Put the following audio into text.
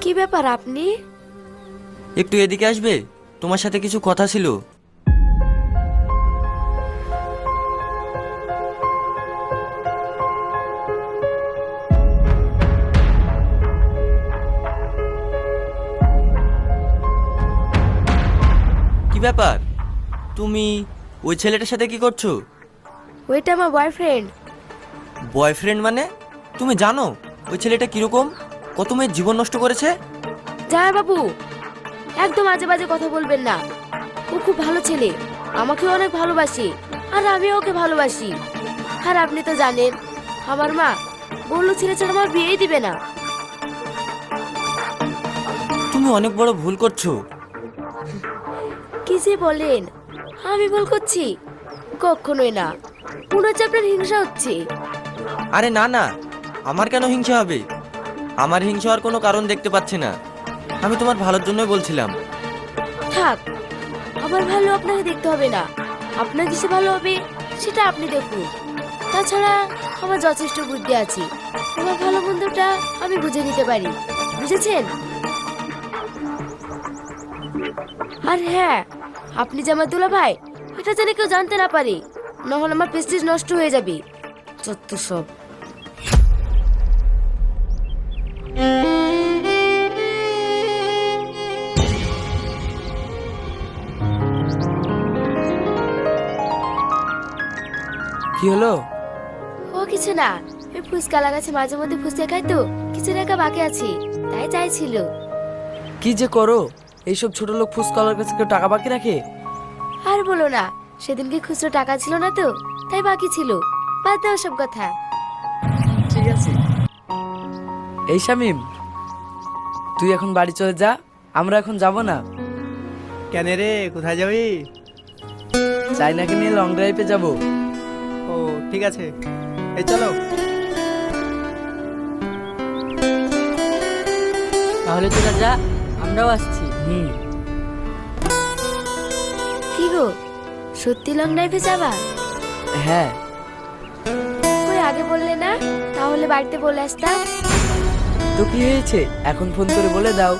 কি ব্যাপার আপনি? একটু এদিকে আসবে, তোমার সাথে কিছু কথা ছিল। কি ব্যাপার, তুমি ওই ছেলেটার সাথে কি করছো? ওইটা আমার বয়ফ্রেন্ড। বয়ফ্রেন্ড মানে? তুমি জানো ওই ছেলেটা কিরকম, কত মেয়ের জীবন নষ্ট করেছে? জামাই বাবু, একদম আজে বাজে কথা বলবেন না। ও খুব ভালো ছেলে, আমাকে অনেক ভালোবাসে, আর আমিও ওকে ভালোবাসি। আর আপনি তো জানেন, আমার মা বললো ছেলে ছাড়া আমার বিয়েই দিবে না। তুমি অনেক বড় ভুল করছো। কি যে বলেন, আমি ভুল করছি? কখনোই না, মনে হচ্ছে আপনার হিংসা হচ্ছে। আরে না না, আমার কেন হিংসা হবে? আমার হিংসা হওয়ার কোনো কারণ দেখতে পাচ্ছি না। আমি তোমার ভালোর জন্যই বলছিলাম। থাক, আমার ভালো আপনাকে দেখতে হবে না। আপনার কিসে ভালো হবে সেটা আপনি দেখুন। তাছাড়া আমার যথেষ্ট বুদ্ধি আছে, আমার ভালো মন্দটা আমি বুঝে নিতে পারি, বুঝেছেন? আর হ্যাঁ, আপনি যে আমার দুলা ভাই এটা যেন কেউ জানতে না পারে, নাহলে আমার প্রেস্টিজ নষ্ট হয়ে যাবে। যত সব। কি হলো? ও কিছু না, ওই ফুচকা লাগাচ্ছে, মাঝে মধ্যে ফুচকা খাই তো, কিছু টাকা বাকি আছে, তাই চাইছিল। কি যে করো, এইসব ছোট লোক ফুসকালার কাছে কেউ টাকা বাকি রাখে? আর বলো না, সেদিনকে খুচরো টাকা ছিল না তো, তাই বাকি ছিল। বাদ দাও সব কথা। ঠিক আছে। এই শামিম, তুই এখন বাড়ি চলে যা, আমরা এখন যাব না। কেন রে, কোথায় যাবি? চাইনাকে নিয়ে লং ড্রাইভে যাব। ও ঠিক আছে, এই চলো। তাহলে তোরা যা, আমরাও আসছি। কি গো, সত্যি লং ড্রাইভে যাবা? হ্যাঁ। কই আগে বললে না? তাহলে বাড়িতে বলে আসতাম। তো কি হয়েছে, এখন ফোন করে বলে দাও।